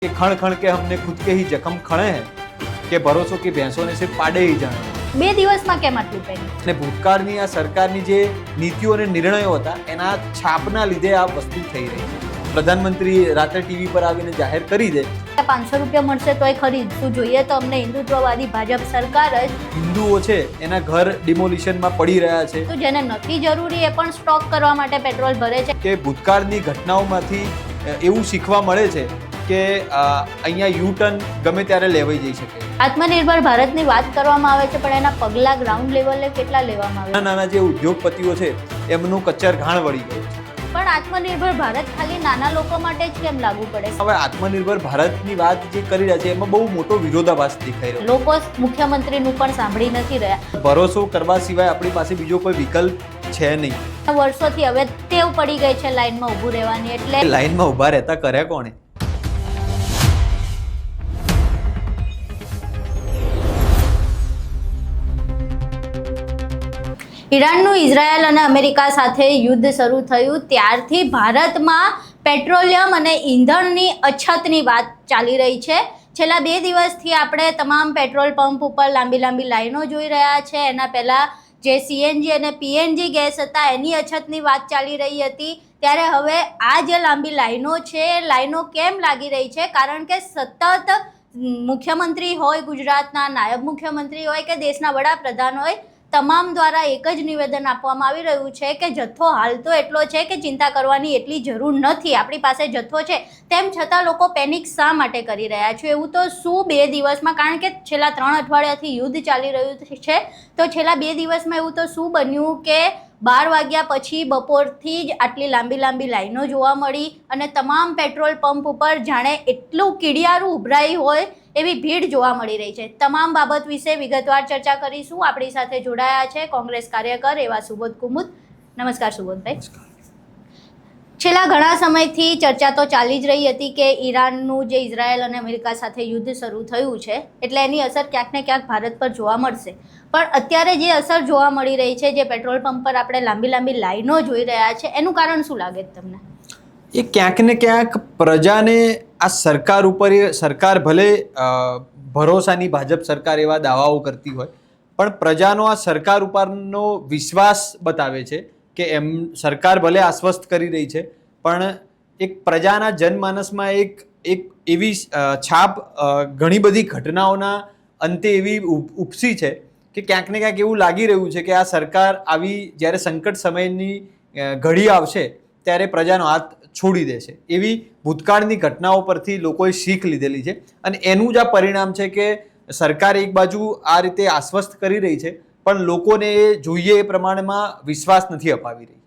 कि खण खण के हमने खुद के ही जख्म खड़े हैं कि भरोसों की भैंसों ने सिर्फ पाडे ही जाने। બે દિવસમાં કેમ આટલું પેનિક? અને ભૂતકાળની આ સરકારની જે નીતિઓ અને નિર્ણયો હતા એના છાપના લીધે આ વસ્તુ થઈ રહી છે. પ્રધાનમંત્રી રાત્રે ટીવી પર આવીને જાહેર કરી દે 500 રૂપિયા મળશે તોય ખરીદશું, જોઈએ તો અમને હિન્દુત્વવાદી ભાજપ સરકાર જ. હિન્દુઓ છે એના ઘર ડિમોલિશનમાં પડી રહ્યા છે. તો જેને નથી જરૂરી એ પણ સ્ટોક કરવા માટે પેટ્રોલ ભરે છે. કે ભૂતકાળની ઘટનાઓમાંથી એવું શીખવા મળે છે કે અહીંયા યુ ટર્ન ગમે ત્યારે લેવાઈ જઈ શકે. આત્મનિર્ભર ભારતની વાત કરવામાં આવે છે પણ એના પગલા ગ્રાઉન્ડ લેવલે કેટલા લેવામાં આવે? નાના જે ઉદ્યોગપતિઓ છે એમનું કચ્ચર ઘાણ વળી ગયું છે. પણ આત્મનિર્ભર ભારત ખાલી નાના લોકો માટે જ કેમ લાગુ પડે? હવે આત્મનિર્ભર ભારતની વાત જે કરી રહ્યા છે એમાં બહુ મોટો વિરોધાભાસ દેખાઈ રહ્યો. લોકો મુખ્યમંત્રીનું પણ સાંભળી નથી રહ્યા. ભરોસો કરવા સિવાય આપણી પાસે બીજો કોઈ વિકલ્પ છે નહીં. વર્ષોથી હવે ટેવ પડી ગઈ છે લાઈનમાં ઊભું રહેવાની, એટલે લાઈનમાં ઊભા રહેતા કર્યા કોણે? ઈરાનનું ઇઝરાયલ અને અમેરિકા સાથે યુદ્ધ શરૂ થયું ત્યારથી ભારતમાં પેટ્રોલિયમ અને ઈંધણની અછતની વાત ચાલી રહી છે. છેલ્લા 2 દિવસથી આપણે તમામ પેટ્રોલ પંપ ઉપર લાંબી લાંબી લાઈનો જોઈ રહ્યા છે. એના પહેલાં જે સીએનજી અને પીએનજી ગેસ હતા એની અછતની વાત ચાલી રહી હતી. ત્યારે હવે આ જે લાંબી લાઈનો છે એ લાઈનો કેમ લાગી રહી છે? કારણ કે સતત મુખ્યમંત્રી હોય ગુજરાતના, નાયબ મુખ્યમંત્રી હોય કે દેશના વડાપ્રધાન હોય, તમામ દ્વારા એક જ નિવેદન આપવામાં આવી રહ્યું છે કે જથ્થો હાલતો એટલો છે કે ચિંતા કરવાની એટલી જરૂર નથી, આપણી પાસે જથ્થો છે. તેમ છતાં લોકો પેનિક શા માટે કરી રહ્યા છે? એવું તો શું 2 દિવસમાં, કારણ કે છેલ્લા 3 અઠવાડિયાથી યુદ્ધ ચાલી રહ્યું છે, તો છેલ્લા 2 દિવસમાં એવું તો શું બન્યું કે 12 વાગ્યા પછી બપોરથી જ આટલી લાંબી લાંબી લાઈનો જોવા મળી અને તમામ પેટ્રોલ પંપ ઉપર જાણે એટલું કીડિયારું ઉભરાઈ હોય એવી ભીડ જોવા મળી રહી છે. તમામ બાબત વિશે વિગતવાર ચર્ચા કરીશું. આપણી સાથે જોડાયા છે કોંગ્રેસ કાર્યકર એવા સુબોધ કુમુદ. નમસ્કાર સુબોધભાઈ. છેલ્લા ઘણા સમયથી ચર્ચા તો ચાલી જ રહી હતી કે ઈરાનનું જે ઇઝરાયલ અને અમેરિકા સાથે યુદ્ધ શરૂ થયું છે એટલે એની અસર ક્યાંક ને ક્યાંક ભારત પર જોવા મળશે. પણ અત્યારે જે અસર જોવા મળી રહી છે, જે પેટ્રોલ પંપ પર આપણે લાંબી લાંબી લાઈનો જોઈ રહ્યા છે, એનું કારણ શું લાગે છે તમને? એ ક્યાંક ને ક્યાંક પ્રજાને આ સરકાર ઉપર, સરકાર ભલે ભરોસાની ભાજપ સરકાર એવા દાવાઓ કરતી હોય પણ પ્રજાનો આ સરકાર ઉપરનો વિશ્વાસ બતાવે છે કે એમ સરકાર ભલે આશ્વસ્ત કરી રહી છે પણ એક પ્રજાના જનમાનસમાં એક એવી છાપ ઘણી બધી ઘટનાઓના અંતે એવી ઉપસી છે કે ક્યાંક ને ક્યાંક એવું લાગી રહ્યું છે કે આ સરકાર આવી જ્યારે સંકટ સમયની ઘડી આવશે ત્યારે પ્રજાનો હાથ છોડી દેશે. એવી ભૂતકાળની ઘટનાઓ પરથી લોકોએ શીખ લીધેલી છે અને એનું જ આ પરિણામ છે કે સરકાર એક બાજુ આ રીતે આશ્વસ્ત કરી રહી છે પણ લોકોને એ જોઈએ એ પ્રમાણમાં વિશ્વાસ નથી અપાવી રહી.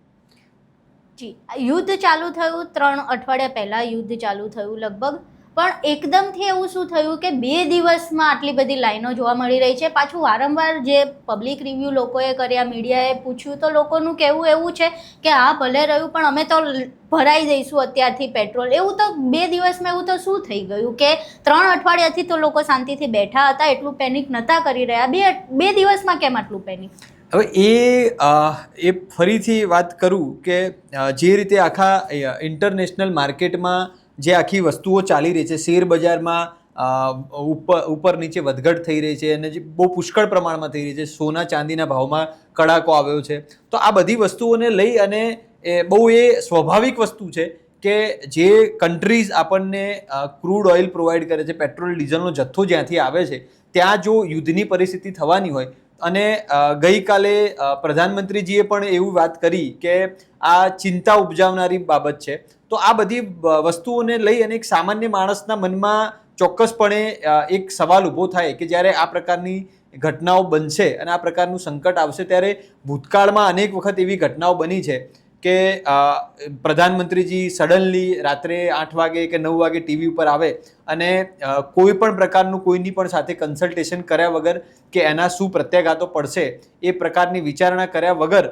જી, યુદ્ધ ચાલુ થયું 3 અઠવાડિયા પહેલાં યુદ્ધ ચાલુ થયું લગભગ, પણ એકદમથી એવું શું થયું કે 2 દિવસમાં આટલી બધી લાઈનો જોવા મળી રહી છે? પાછું વારંવાર જે પબ્લિક રિવ્યૂ લોકોએ કર્યા, મીડિયાએ પૂછ્યું તો લોકોનું કહેવું એવું છે કે હા ભલે રહ્યું પણ અમે તો ભરાઈ દઈશું અત્યારથી પેટ્રોલ. એવું તો 2 દિવસમાં એવું તો શું થઈ ગયું કે 3 અઠવાડિયાથી તો લોકો શાંતિથી બેઠા હતા, એટલું પેનિક નહોતા કરી રહ્યા, 2 દિવસમાં કેમ આટલું પેનિક? હવે એ ફરીથી વાત કરું કે જે રીતે આખા ઇન્ટરનેશનલ માર્કેટમાં જે આખી વસ્તુઓ ચાલી રહી છે, શેર બજારમાં ઉપર નીચે વધઘટ થઈ રહી છે અને જે બહુ પુષ્કળ પ્રમાણમાં થઈ રહી છે, સોના ચાંદીના ભાવમાં કડાકો આવ્યો છે, તો આ બધી વસ્તુઓને લઈ અને બહુ એ સ્વાભાવિક વસ્તુ છે કે જે કન્ટ્રીઝ આપણને ક્રૂડ ઓઇલ પ્રોવાઈડ કરે છે, પેટ્રોલ ડીઝલનો જથ્થો જ્યાંથી આવે છે, ત્યાં જો યુદ્ધની પરિસ્થિતિ થવાની હોય અને ગઈકાલે પ્રધાનમંત્રીજીએ પણ એવી વાત કરી કે આ ચિંતા ઉપજાવનારી બાબત છે. તો આ બધી વસ્તુઓને લઈ અને એક સામાન્ય માણસના મનમાં ચોક્કસપણે એક સવાલ ઊભો થાય કે જ્યારે આ પ્રકારની ઘટનાઓ બનશે અને આ પ્રકારનું સંકટ આવશે ત્યારે ભૂતકાળમાં અનેક વખત એવી ઘટનાઓ બની છે કે પ્રધાનમંત્રીજી સડનલી રાત્રે 8 વાગે કે 9 વાગે ટીવી ઉપર આવે અને કોઈ પણ પ્રકારનું કોઈની પણ સાથે કન્સલ્ટેશન કર્યા વગર કે એના શું પ્રત્યાઘાતો પડશે એ પ્રકારની વિચારણા કર્યા વગર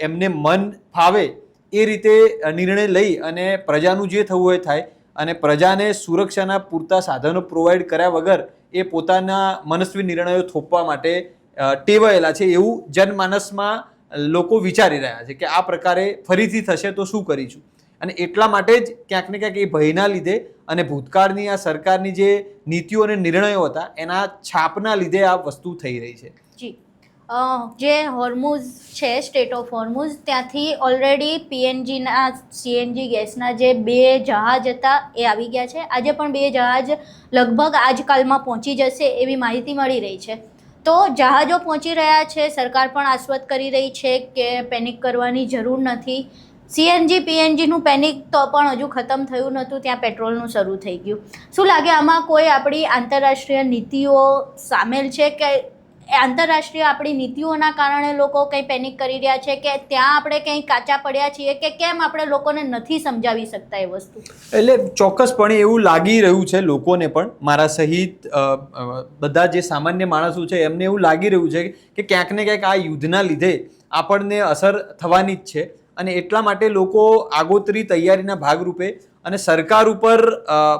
એમને મન ફાવે એ રીતે નિર્ણય લઈ અને પ્રજાનું જે થવું હોય થાય અને પ્રજાને સુરક્ષાના પૂરતા સાધનો પ્રોવાઈડ કર્યા વગર એ પોતાના મનસ્વી નિર્ણયો થોપવા માટે ટેવાયેલા છે એવું જનમાનસમાં લોકો વિચારી રહ્યા છે કે આ પ્રકારે ફરીથી થશે તો શું કરીશું. અને એટલા માટે જ ક્યાંક ને ક્યાંક એ ભયના લીધે અને ભૂતકાળની આ સરકારની જે નીતિઓ અને નિર્ણયો હતા એના છાપના લીધે આ વસ્તુ થઈ રહી છે. જી જે હોર્મુઝ છે, સ્ટેટ ઓફ હોર્મુઝ, ત્યાંથી ઓલરેડી પીએનજીના સીએનજી ગેસના જે 2 જહાજ હતા એ આવી ગયા છે. આજે પણ 2 જહાજ લગભગ આજકાલમાં પહોંચી જશે એવી માહિતી મળી રહી છે. તો જહાજો પહોંચી રહ્યા છે, સરકાર પણ આશ્વસ્ત કરી રહી છે કે પેનિક કરવાની જરૂર નથી. સીએનજી પીએનજીનું પેનિક તો પણ હજુ ખતમ થયું નહોતું, ત્યાં પેટ્રોલનું શરૂ થઈ ગયું. શું લાગે આમાં કોઈ આપણી આંતરરાષ્ટ્રીય નીતિઓ સામેલ છે કે આંતરરાષ્ટ્રીય આપણી નીતિઓના કારણે લોકો કંઈ પેનિક કરી રહ્યા છે કે ત્યાં આપણે કંઈ કાચા પડ્યા છીએ કે કેમ આપણે લોકોને નથી સમજાવી શકતા એ વસ્તુ? એટલે ચોક્કસપણે એવું લાગી રહ્યું છે લોકોને પણ, મારા સહિત બધા જે સામાન્ય માણસો છે એમને એવું લાગી રહ્યું છે કે ક્યાંક ને ક્યાંક આ યુદ્ધના લીધે આપણને અસર થવાની જ છે. અને એટલા માટે લોકો આગોતરી તૈયારીના ભાગરૂપે અને સરકાર ઉપર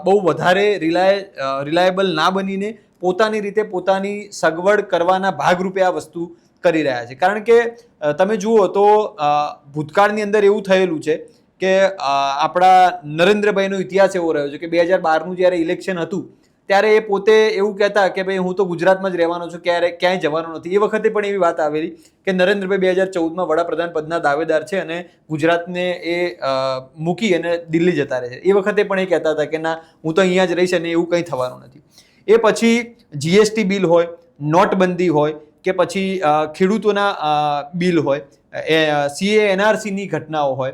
બહુ વધારે રિલાયેબલ ના બનીને પોતાની રીતે પોતાની સગવડ કરવાના ભાગરૂપે આ વસ્તુ કરી રહ્યા છે. કારણ કે તમે જુઓ તો ભૂતકાળની અંદર એવું થયેલું છે કે આપણા નરેન્દ્રભાઈનો ઇતિહાસ એવો રહ્યો છે કે 2012નું જ્યારે ઇલેક્શન હતું ત્યારે એ પોતે એવું કહેતા કે ભાઈ હું તો ગુજરાતમાં જ રહેવાનો છું, ક્યાંય જવાનો નથી. એ વખતે પણ એવી વાત આવેલી કે નરેન્દ્રભાઈ 2014માં વડાપ્રધાન પદના દાવેદાર છે અને ગુજરાતને એ મૂકી અને દિલ્હી જતા રહે છે. એ વખતે પણ એ કહેતા હતા કે ના, હું તો અહીંયા જ રહીશ અને એવું કંઈ થવાનું નથી. એ પછી જીએસટી બિલ હોય, નોટબંધી હોય કે પછી ખેડૂતોના બિલ હોય, સીએ એનઆરસીની ઘટનાઓ હોય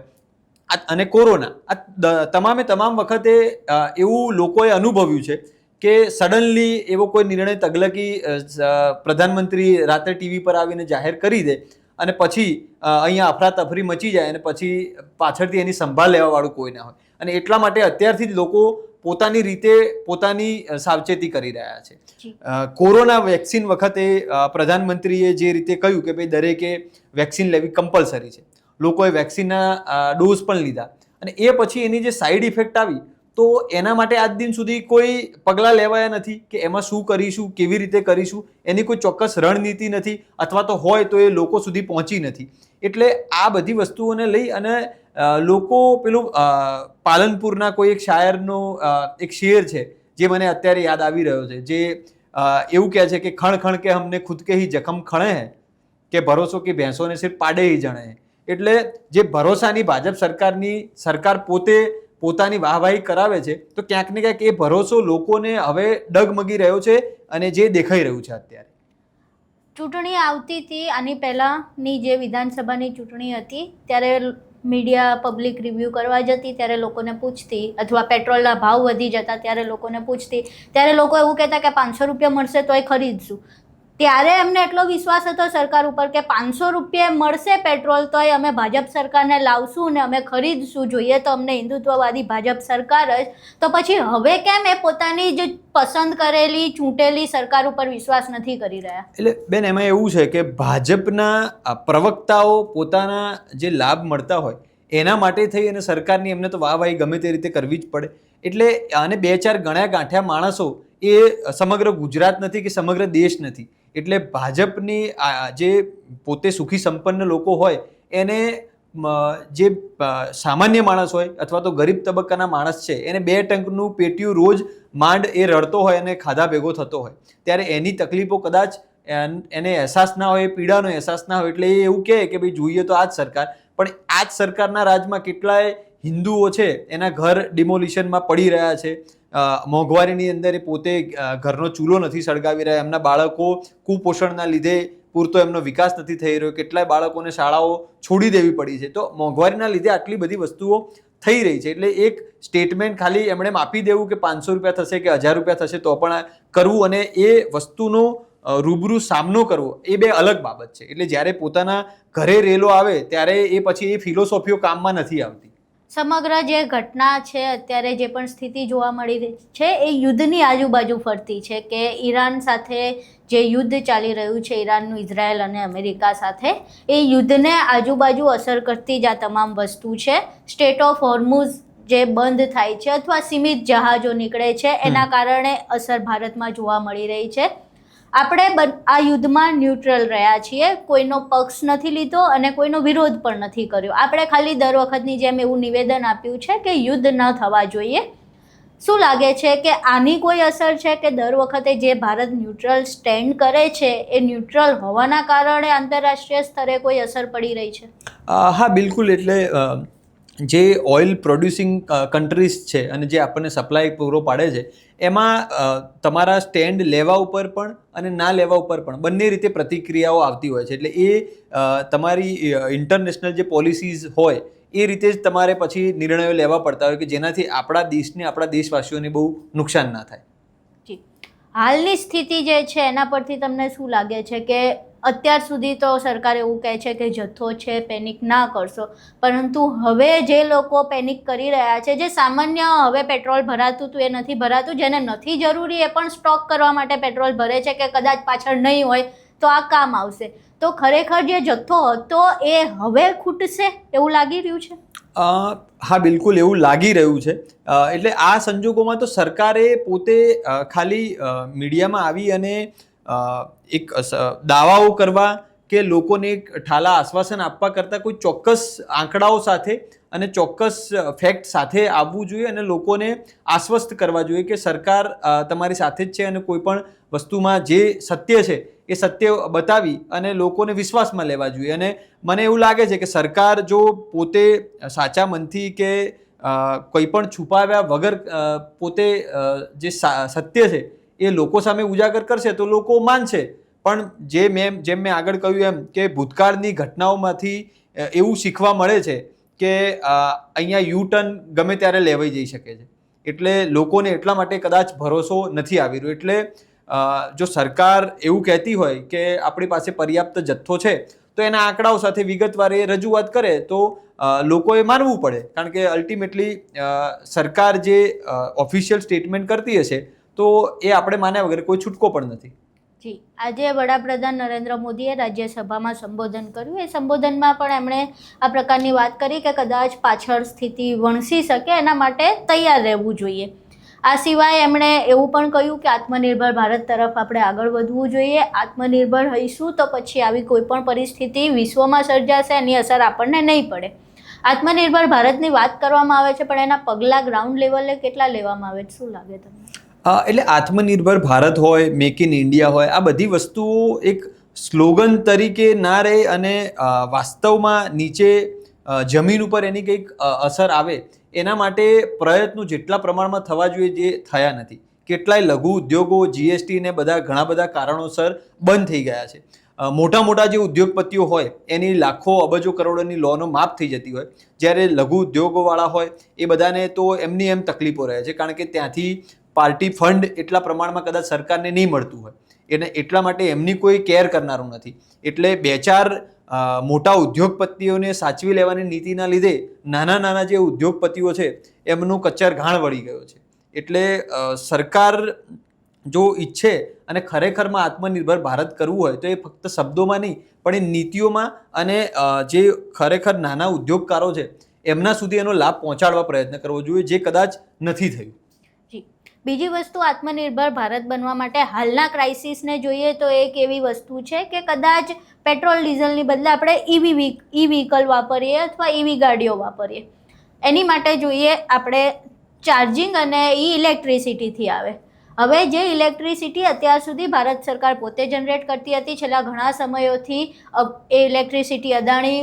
અને કોરોના, આ તમામ વખતે એવું લોકોએ અનુભવ્યું છે કે સડનલી એવો કોઈ નિર્ણય તગલકી પ્રધાનમંત્રી રાત્રે ટીવી પર આવીને જાહેર કરી દે અને પછી અહીંયા અફરાતફરી મચી જાય અને પછી પાછળથી એની સંભાળ લેવાવાળું કોઈ ના હોય. અને એટલા માટે અત્યારથી જ લોકો પોતાની રીતે પોતાની સાવચેતી કરી રહ્યા છે. કોરોના વેક્સિન વખતે પ્રધાનમંત્રીએ જે રીતે કહ્યું કે ભાઈ દરેકે વેક્સિન લેવી કમ્પલસરી છે, લોકોએ વેક્સિનના ડોઝ પણ લીધા અને એ પછી એની જે સાઈડ ઇફેક્ટ આવી તો એના માટે આજ દિન સુધી કોઈ પગલાં લેવાયા નથી કે એમાં શું કરીશું, કેવી રીતે કરીશું, એની કોઈ ચોક્કસ રણનીતિ નથી અથવા તો હોય તો એ લોકો સુધી પહોંચી નથી. એટલે આ બધી વસ્તુઓને લઈ અને લોકો પેલું પાલનપુરના કોઈ એક શાયરનો એક શેર છે જે મને અત્યારે યાદ આવી રહ્યો છે, જે એવું કહે છે કે ખણ ખણ કે હમને ખુદ કે હી જખમ ખણે હૈ કે ભરોસો કે ભેંસોને સિર્ફ પાડે હી જણે હૈ. એટલે જે ભરોસાની ભાજપ સરકાર પોતે પોતાની વાહવાહી કરાવે છે તો ક્યાંક ને ક્યાંક એ ભરોસો લોકોને હવે ડગમગી રહ્યો છે અને જે દેખાઈ રહ્યું છે અત્યારે. ચૂંટણી આવતી હતી, આની પહેલાંની જે વિધાનસભાની ચૂંટણી હતી ત્યારે મીડિયા પબ્લિક રિવ્યૂ કરવા જતી ત્યારે લોકોને પૂછતી, અથવા પેટ્રોલના ભાવ વધી જતા ત્યારે લોકોને પૂછતી, ત્યારે લોકો એવું કહેતા કે 500 રૂપિયા મળશે તોય ખરીદશું. ત્યારે એમને એટલો વિશ્વાસ હતો સરકાર ઉપર કે 500 રૂપિયા મળશે પેટ્રોલ તોય અમે ભાજપ સરકારને લાવશું ને અમે ખરીદશું, જોઈએ તો અમને હિન્દુત્વવાદી ભાજપ સરકાર જ. તો પછી હવે કેમ એ પોતાની જ પસંદ કરેલી ચૂંટેલી સરકાર ઉપર વિશ્વાસ નથી કરી રહ્યા? એટલે બેન, એમાં એવું છે કે ભાજપના પ્રવક્તાઓ પોતાના જે લાભ મળતા હોય એના માટે થઈ અને સરકારની એમને તો વાહવાહી ગમે તે રીતે કરવી જ પડે. એટલે આને 2-4 ગણ્યા ગાંઠ્યા માણસો એ સમગ્ર ગુજરાત નથી કે સમગ્ર દેશ નથી. એટલે ભાજપની જે પોતે સુખી સંપન્ન લોકો હોય એને જે સામાન્ય માણસ હોય અથવા તો ગરીબ તબક્કાના માણસ છે એને 2 ટંકનું પેટીયું રોજ માંડ એ રડતો હોય અને ખાધા ભેગો થતો હોય ત્યારે એની તકલીફો કદાચ એને અહેસાસ ના હોય, પીડાનો અહેસાસ ના હોય. એટલે એ એવું કહે કે ભાઈ જોઈએ તો આ જ સરકાર, પણ આ જ સરકારના રાજમાં કેટલાય હિન્દુઓ છે એના ઘર ડિમોલિશનમાં પડી રહ્યા છે. મોંઘવારીની અંદર એ પોતે ઘરનો ચૂલો નથી સળગાવી રહ્યા, એમના બાળકો કુપોષણના લીધે પૂરતો એમનો વિકાસ નથી થઈ રહ્યો, કેટલાય બાળકોને શાળાઓ છોડી દેવી પડી છે. તો મોંઘવારીના લીધે આટલી બધી વસ્તુઓ થઈ રહી છે. એટલે એક સ્ટેટમેન્ટ ખાલી એમણે આપી દેવું કે 500 રૂપિયા થશે કે 1000 રૂપિયા થશે તો પણ કરવું અને એ વસ્તુનો રૂબરૂ સામનો કરવો એ 2 અલગ બાબત છે. એટલે જ્યારે પોતાના ઘરે રેલો આવે ત્યારે એ પછી એ ફિલોસોફીઓ કામમાં નથી આવતી. સમગ્ર જે ઘટના છે અત્યારે જે પણ સ્થિતિ જોવા મળી રહી છે એ યુદ્ધની આજુબાજુ ફરતી છે કે ઈરાન સાથે જે યુદ્ધ ચાલી રહ્યું છે, ઈરાનનું ઇઝરાયલ અને અમેરિકા સાથે, એ યુદ્ધને આજુબાજુ અસર કરતી જ આ તમામ વસ્તુ છે. સ્ટેટ ઓફ હોર્મુઝ જે બંધ થાય છે અથવા સીમિત જહાજો નીકળે છે એના કારણે અસર ભારતમાં જોવા મળી રહી છે. આપણે આ યુદ્ધમાં ન્યુટ્રલ રહ્યા છીએ, કોઈનો પક્ષ નથી લીધો અને કોઈનો વિરોધ પણ નથી કર્યો. આપણે ખાલી દર વખતની જેમ એવું નિવેદન આપ્યું છે કે યુદ્ધ ન થવા જોઈએ. શું લાગે છે કે આની કોઈ અસર છે કે દર વખતે જે ભારત ન્યુટ્રલ સ્ટેન્ડ કરે છે એ ન્યુટ્રલ હોવાના કારણે આંતરરાષ્ટ્રીય સ્તરે કોઈ અસર પડી રહી છે? હા, બિલકુલ. એટલે જે ઓઇલ પ્રોડ્યુસિંગ કન્ટ્રીઝ છે અને જે આપણને સપ્લાય પૂરો પાડે છે, એમાં તમારા સ્ટેન્ડ લેવા ઉપર પણ અને ના લેવા ઉપર પણ બંને રીતે પ્રતિક્રિયાઓ આવતી હોય છે. એટલે એ તમારી ઇન્ટરનેશનલ જે પોલિસીઝ હોય એ રીતે જ તમારે પછી નિર્ણયો લેવા પડતા હોય કે જેનાથી આપણા દેશને, આપણા દેશવાસીઓને બહુ નુકસાન ના થાય. જી, હાલની સ્થિતિ જે છે એના પરથી તમને શું લાગે છે કે અત્યાર સુધી તો સરકાર એવું કહે છે કે જથ્થો છે, પેનિક ના કરશો, પરંતુ હવે જે લોકો પેનિક કરી રહ્યા છે, જે સામાન્ય હવે પેટ્રોલ ભરાતું હતું એ નથી ભરાતું, જેને નથી જરૂરી એ પણ સ્ટોક કરવા માટે પેટ્રોલ ભરે છે કે કદાચ પાછળ નહીં હોય તો આ કામ આવશે, તો ખરેખર જે જથ્થો હતો એ હવે ખૂટશે એવું લાગી રહ્યું છે? હા, બિલકુલ એવું લાગી રહ્યું છે. એટલે આ સંજોગોમાં તો સરકારે પોતે ખાલી મીડિયામાં આવી અને એક દાવાઓ કરવા કે લોકોને એક ઠાલા આશ્વાસન આપવા કરતાં કોઈ ચોક્કસ આંકડાઓ સાથે અને ચોક્કસ ફેક્ટ સાથે આવવું જોઈએ અને લોકોને આશ્વસ્ત કરવા જોઈએ કે સરકાર તમારી સાથે જ છે અને કોઈ પણ વસ્તુમાં જે સત્ય છે એ સત્ય બતાવી અને લોકોને વિશ્વાસમાં લેવા જોઈએ. અને મને એવું લાગે છે કે સરકાર જો પોતે સાચા મનથી કે કોઈ પણ છુપાવ્યા વગર પોતે જે સત્ય છે એ લોકો સામે ઉજાગર કરશે તો લોકો માનશે. પણ જેમ મેં આગળ કહ્યું એમ કે ભૂતકાળની ઘટનાઓમાંથી એવું શીખવા મળે છે કે અહીંયા યુ ટર્ન ગમે ત્યારે લેવાઈ જઈ શકે છે. એટલે લોકોને એટલા માટે કદાચ ભરોસો નથી આવી રહ્યો. એટલે જો સરકાર એવું કહેતી હોય કે આપણી પાસે પર્યાપ્ત જથ્થો છે તો એના આંકડાઓ સાથે વિગતવાર એ રજૂઆત કરે તો લોકોએ માનવું પડે. કારણ કે અલ્ટિમેટલી સરકાર જે ઓફિશિયલ સ્ટેટમેન્ટ કરતી હશે તો એ આપણે માન્યા વગર કોઈ છૂટકો પણ નથી. જી, આજે વડાપ્રધાન નરેન્દ્ર મોદીએ રાજ્યસભામાં સંબોધન કર્યું. એ સંબોધનમાં પણ એમણે આ પ્રકારની વાત કરી કે કદાચ પાછળ સ્થિતિ વણસી શકે એના માટે તૈયાર રહેવું જોઈએ. આ સિવાય એમણે એવું પણ કહ્યું કે આત્મનિર્ભર ભારત તરફ આપણે આગળ વધવું જોઈએ. આત્મનિર્ભર હઈશું તો પછી આવી કોઈ પણ પરિસ્થિતિ વિશ્વમાં સર્જાશે એની અસર આપણને નહીં પડે. આત્મનિર્ભર ભારતની વાત કરવામાં આવે છે પણ એના પગલાં ગ્રાઉન્ડ લેવલે કેટલા લેવામાં આવે છે, શું લાગે તમને? એટલે આત્મનિર્ભર ભારત હોય, મેક ઇન ઇન્ડિયા હોય, આ બધી વસ્તુઓ એક સ્લોગન તરીકે ના રહે અને વાસ્તવમાં નીચે જમીન ઉપર એની કંઈક અસર આવે એના માટે પ્રયત્નો જેટલા પ્રમાણમાં થવા જોઈએ જે થયા નથી. કેટલાય લઘુ ઉદ્યોગો જીએસટી ને બધા ઘણા બધા કારણોસર બંધ થઈ ગયા છે. મોટા મોટા જે ઉદ્યોગપતિઓ હોય એની લાખો અબજો કરોડોની લોનો માફ થઈ જતી હોય, જ્યારે લઘુ ઉદ્યોગોવાળા હોય એ બધાને તો એમની એમ તકલીફો રહે છે કારણ કે ત્યાંથી પાર્ટી ફંડ એટલા પ્રમાણમાં કદાચ સરકારને નહીં મળતું હોય એને એટલા માટે એમની કોઈ કેર કરનારું નથી. એટલે 2-4 મોટા ઉદ્યોગપતિઓને સાચવી લેવાની નીતિના લીધે નાના નાના જે ઉદ્યોગપતિઓ છે એમનું કચ્ચર ઘાણ વળી ગયો છે. એટલે સરકાર જો ઈચ્છે અને ખરેખરમાં આત્મનિર્ભર ભારત કરવું હોય તો એ ફક્ત શબ્દોમાં નહીં પણ એ નીતિઓમાં અને જે ખરેખર નાના ઉદ્યોગકારો છે એમના સુધી એનો લાભ પહોંચાડવા પ્રયત્ન કરવો જોઈએ, જે કદાચ નથી થયું. બીજી વસ્તુ, આત્મનિર્ભર ભારત બનવા માટે હાલના ક્રાઇસિસને જોઈએ તો એક એવી વસ્તુ છે કે કદાચ પેટ્રોલ ડીઝલની બદલે આપણે ઈ વ્હીકલ વાપરીએ અથવા ઈવી ગાડીઓ વાપરીએ. એની માટે જોઈએ આપણે ચાર્જિંગ અને ઇલેક્ટ્રિસિટીથી આવે. હવે જે ઇલેક્ટ્રિસિટી અત્યાર સુધી ભારત સરકાર પોતે જનરેટ કરતી હતી, છેલ્લા ઘણા સમયોથી એ ઇલેક્ટ્રિસિટી અદાણી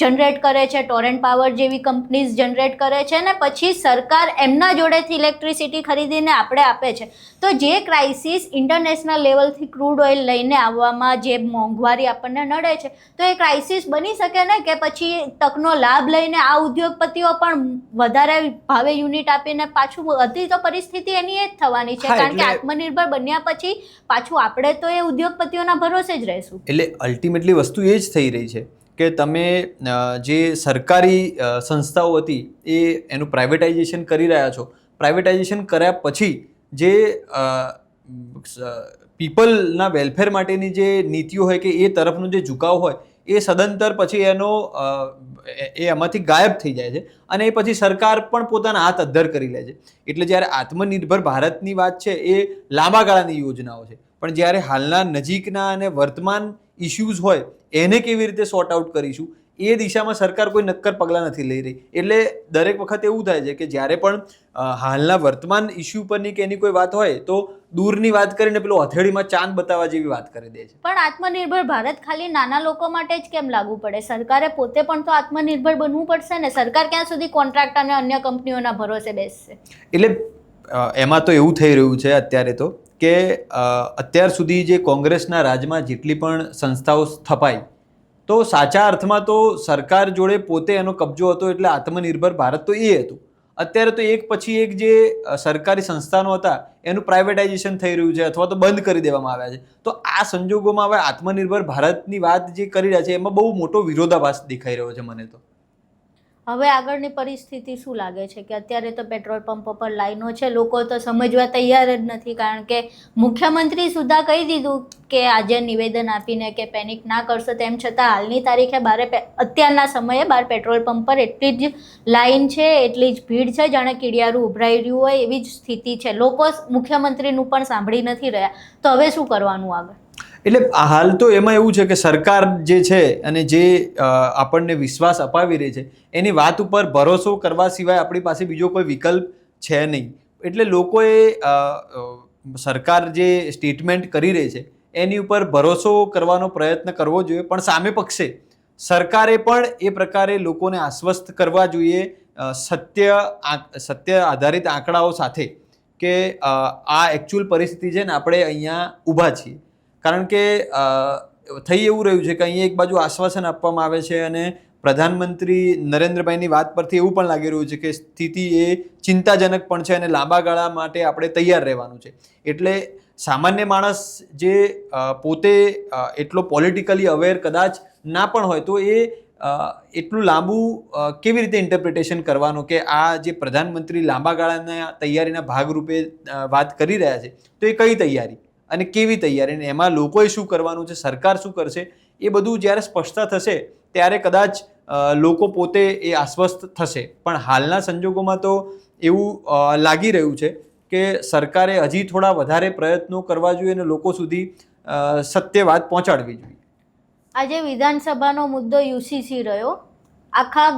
જનરેટ કરે છે, ટોરેન્ટ પાવર જેવી કંપનીઝ જનરેટ કરે છે ને પછી સરકાર એમના જોડેથી ઇલેક્ટ્રિસિટી ખરીદીને આપણે આપે છે. તો જે ક્રાઇસિસ ઇન્ટરનેશનલ લેવલથી ક્રૂડ ઓઇલ લઈને આવવામાં જે મોંઘવારી આપણને નડે છે તો એ ક્રાઇસિસ બની શકે ને કે પછી તકનો લાભ લઈને આ ઉદ્યોગપતિઓ પણ વધારે ભાવે યુનિટ આપીને પાછું હતી તો પરિસ્થિતિ એની એ જ થવાની છે. કારણ કે આત્મનિર્ભર બન્યા પછી પાછું આપણે તો એ ઉદ્યોગપતિઓના ભરોસે જ રહીશું. એટલે અલ્ટિમેટલી વસ્તુ એ જ થઈ રહી છે કે તમે જે સરકારી સંસ્થાઓ હતી એ એનું પ્રાઇવેટાઇઝેશન કરી રહ્યા છો. પ્રાઇવેટાઇઝેશન કર્યા પછી જે પીપલના વેલફેર માટેની જે નીતિઓ હોય કે એ તરફનો જે ઝુકાવ હોય એ સદંતર પછી એમાંથી ગાયબ થઈ જાય છે અને એ પછી સરકાર પણ પોતાના હાથ અદ્ધર કરી લે છે. એટલે જ્યારે આત્મનિર્ભર ભારતની વાત છે એ લાંબા ગાળાની યોજનાઓ છે. પણ જ્યારે હાલના નજીકના અને વર્તમાન ઇશ્યુઝ હોય એને કેવી રીતે સોર્ટ આઉટ કરીશું એ દિશામાં સરકાર કોઈ નક્કર પગલાં નથી લઈ રહી. એટલે દરેક વખત એવું થાય છે કે જ્યારે પણ હાલના વર્તમાન ઇશ્યુ પરની કે એની કોઈ વાત હોય તો દૂરની વાત કરીને પેલો હથેળીમાં ચાંદ બતાવવા જેવી વાત કરી દે છે. પણ આત્મનિર્ભર ભારત ખાલી નાના લોકો માટે જ કેમ લાગુ પડે? સરકારે પોતે પણ તો આત્મનિર્ભર બનવું પડશે ને. સરકાર ક્યાં સુધી કોન્ટ્રાક્ટ અને અન્ય કંપનીઓના ભરોસે બેસશે? એટલે એમાં તો એવું થઈ રહ્યું છે અત્યારે તો કે અત્યાર સુધી જે કોંગ્રેસના રાજમાં જેટલી પણ સંસ્થાઓ સ્થપાઈ તો સાચા અર્થમાં તો સરકાર જોડે પોતે એનો કબજો હતો, એટલે આત્મનિર્ભર ભારત તો એ હતું. અત્યારે તો એક પછી એક જે સરકારી સંસ્થાનો હતા એનું પ્રાઇવેટાઇઝેશન થઈ રહ્યું છે અથવા તો બંધ કરી દેવામાં આવ્યા છે. તો આ સંજોગોમાં હવે આત્મનિર્ભર ભારતની વાત જે કરી રહ્યા છે એમાં બહુ મોટો વિરોધાભાસ દેખાઈ રહ્યો છે મને તો. હવે આગળની પરિસ્થિતિ શું લાગે છે? કે અત્યારે તો પેટ્રોલ પંપો પર લાઈનો છે, લોકો તો સમજવા તૈયાર જ નથી, કારણ કે મુખ્યમંત્રી સુદ્ધા કહી દીધું કે આજે નિવેદન આપીને કે પેનિક ના કરશો, તેમ છતાં હાલની તારીખે અત્યારના સમયે બાર પેટ્રોલ પંપ પર એટલી જ લાઈન છે, એટલી જ ભીડ છે, જાણે કીડિયારું ઉભરાઈ રહ્યું હોય એવી જ સ્થિતિ છે. લોકો મુખ્યમંત્રીનું પણ સાંભળી નથી રહ્યા. તો હવે શું કરવાનું આગળ? એટલે હાલ તો એમાં એવું છે કે સરકાર જે છે અને જે આપણને વિશ્વાસ અપાવી રહી છે એની વાત ઉપર ભરોસો કરવા સિવાય આપણી પાસે બીજો કોઈ વિકલ્પ છે નહીં. એટલે લોકોએ સરકાર જે સ્ટેટમેન્ટ કરી રહી છે એની ઉપર ભરોસો કરવાનો પ્રયત્ન કરવો જોઈએ, પણ સામે પક્ષે સરકારે પણ એ પ્રકારે લોકોને આશ્વસ્ત કરવા જોઈએ સત્ય આધારિત આંકડાઓ સાથે કે આ એકચ્યુઅલ પરિસ્થિતિ છે ને આપણે અહીંયા ઊભા છીએ. કારણ કે થઈ એવું રહ્યું છે કે અહીંયા એક બાજુ આશ્વાસન આપવામાં આવે છે અને પ્રધાનમંત્રી નરેન્દ્રભાઈની વાત પરથી એવું પણ લાગી રહ્યું છે કે સ્થિતિ એ ચિંતાજનક પણ છે અને લાંબા ગાળા માટે આપણે તૈયાર રહેવાનું છે. એટલે સામાન્ય માણસ જે પોતે એટલો પોલિટિકલી અવેર કદાચ ના પણ હોય તો એ એટલું લાંબુ કેવી રીતે ઇન્ટરપ્રિટેશન કરવાનું કે આ જે પ્રધાનમંત્રી લાંબા ગાળાના તૈયારીના ભાગરૂપે વાત કરી રહ્યા છે તો એ કઈ તૈયારી અને કેવી તૈયારી અને એમાં લોકોએ શું કરવાનું છે, સરકાર શું કરશે, એ બધું જ્યારે સ્પષ્ટતા થશે ત્યારે કદાચ લોકો પોતે એ આશ્વસ્ત થશે. પણ હાલના સંજોગોમાં તો એવું લાગી રહ્યું છે કે સરકારે હજી થોડા વધારે પ્રયત્નો કરવા જોઈએ અને લોકો સુધી સત્ય વાત પહોંચાડવી જોઈએ. આજે વિધાનસભાનો મુદ્દો યુસીસી રહ્યો. આખા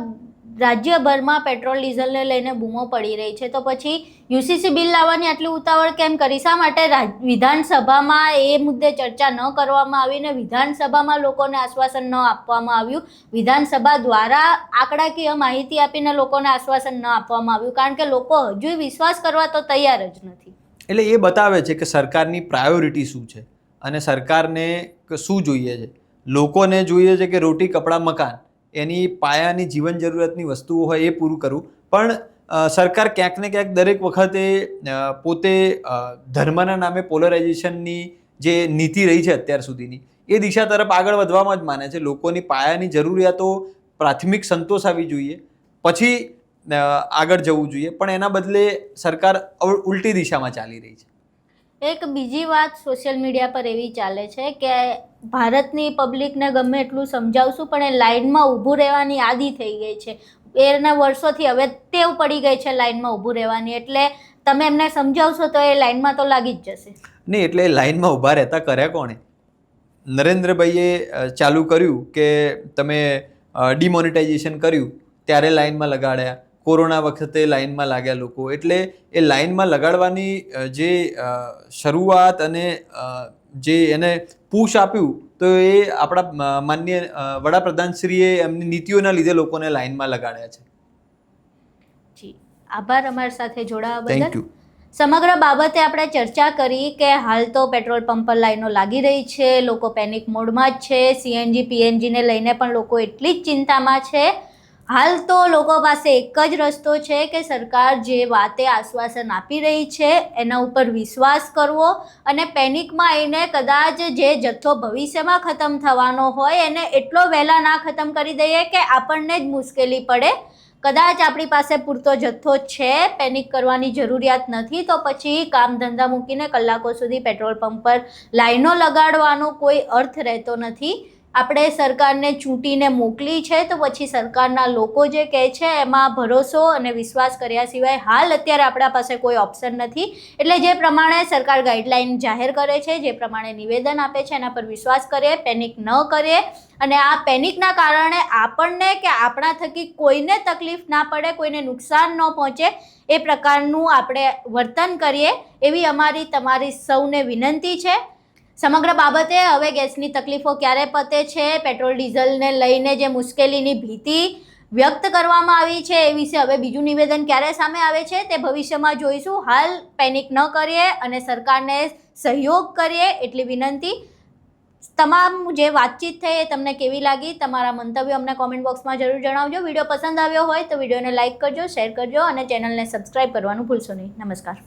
રાજ્યભરમાં પેટ્રોલ ડીઝલને લઈને બૂમો પડી રહી છે, તો પછી યુસીસી બિલ લાવવાની આટલી ઉતાવળ કેમ કરી? શા માટે વિધાનસભામાં એ મુદ્દે ચર્ચા ન કરવામાં આવી ને વિધાનસભામાં લોકોને આશ્વાસન ન આપવામાં આવ્યું? વિધાનસભા દ્વારા આંકડાકીય માહિતી આપીને લોકોને આશ્વાસન ન આપવામાં આવ્યું, કારણ કે લોકો હજુ વિશ્વાસ કરવા તો તૈયાર જ નથી. એટલે એ બતાવે છે કે સરકારની પ્રાયોરિટી શું છે અને સરકારને શું જોઈએ છે. લોકોને જોઈએ છે કે રોટી, કપડાં, મકાન, એની પાયાની જીવન જરૂરિયાતની વસ્તુઓ હોય એ પૂરું કરવું. પણ સરકાર ક્યાંક ને ક્યાંક દરેક વખતે પોતે ધર્મના નામે પોલરાઇઝેશનની જે નીતિ રહી છે અત્યાર સુધીની એ દિશા તરફ આગળ વધવામાં જ માને છે. લોકોની પાયાની જરૂરિયાતો પ્રાથમિક સંતોષ આવી જોઈએ, પછી આગળ જવું જોઈએ, પણ એના બદલે સરકાર ઉલટી દિશામાં ચાલી રહી છે. એક બીજી વાત સોશિયલ મીડિયા પર એવી ચાલે છે કે ભારતની પબ્લિકને ગમે એટલું સમજાવશું પણ એ લાઇનમાં ઊભું રહેવાની આદી થઈ ગઈ છે. એના વર્ષોથી હવે ટેવ પડી ગઈ છે લાઇનમાં ઊભું રહેવાની, એટલે તમે એમને સમજાવશો તો એ લાઇનમાં તો લાગી જ જશે. નહીં, એટલે લાઇનમાં ઊભા રહેતા કર્યા કોણે? નરેન્દ્રભાઈએ ચાલુ કર્યું કે તમે ડિમોનેટાઇઝેશન કર્યું ત્યારે લાઇનમાં લગાડ્યા, કોરોના વખતે લાઇનમાં લાગ્યા લોકો. એટલે એ લાઇનમાં લગાડવાની જે શરૂઆત અને જે એને પુશ આપ્યું તો એ આપણા માનનીય વડાપ્રધાનશ્રીએ એમની નીતિઓના લીધે લોકોને લાઇનમાં લગાડ્યા છે. જી આભાર અમારી સાથે જોડાવા બદલ. Thank you. સમગ્ર બાબતે આપણે ચર્ચા કરી કે હાલ તો પેટ્રોલ પંપ પર લાઈનો લાગી રહી છે, લોકો પેનિક મોડમાં જ છે, સીએનજી પીએનજીને લઈને પણ લોકો એટલી જ ચિંતામાં છે. હાલ તો લોકો પાસે એક જ રસ્તો છે કે સરકાર જે વાતે આશ્વાસન આપી રહી છે એના ઉપર વિશ્વાસ કરવો અને પેનિકમાં આવીને કદાચ જે જથ્થો ભવિષ્યમાં ખતમ થવાનો હોય એને એટલો વહેલા ના ખતમ કરી દઈએ કે આપણને જ મુશ્કેલી પડે. કદાચ આપણી પાસે પૂરતો જથ્થો છે, પેનિક કરવાની જરૂરિયાત નથી, તો પછી કામ ધંધા મૂકીને કલાકો સુધી પેટ્રોલ પંપ પર લાઈનો લગાડવાનો કોઈ અર્થ રહેતો નથી. આપણે સરકારને ચૂંટીને મોકલી છે તો પછી સરકારના લોકો જે કહે છે એમાં ભરોસો અને વિશ્વાસ કર્યા સિવાય હાલ અત્યારે આપણા પાસે કોઈ ઓપ્શન નથી. એટલે જે પ્રમાણે સરકાર ગાઈડલાઈન જાહેર કરે છે, જે પ્રમાણે નિવેદન આપે છે એના પર વિશ્વાસ કરીએ, પેનિક ન કરીએ અને આ પેનિકના કારણે આપણને કે આપણા થકી કોઈને તકલીફ ના પડે, કોઈને નુકસાન ન પહોંચે એ પ્રકારનું આપણે વર્તન કરીએ એવી અમારી તમારી સૌને વિનંતી છે. સમગ્ર બાબતે હવે ગેસની તકલીફો ક્યારે પતે છે, પેટ્રોલ ડીઝલને લઈને જે મુશ્કેલીની ભીતિ વ્યક્ત કરવામાં આવી છે એ વિશે હવે બીજું નિવેદન ક્યારે સામે આવે છે તે ભવિષ્યમાં જોઈશું. હાલ પેનિક ન કરીએ અને સરકારને સહયોગ કરીએ એટલી વિનંતી. તમામ જે વાતચીત થઈ એ તમને કેવી લાગી, તમારા મંતવ્યો અમને કોમેન્ટ બોક્સમાં જરૂર જણાવજો. વિડીયો પસંદ આવ્યો હોય તો વિડીયોને લાઇક કરજો, શેર કરજો અને ચેનલને સબસ્ક્રાઈબ કરવાનું ભૂલશો નહીં. નમસ્કાર.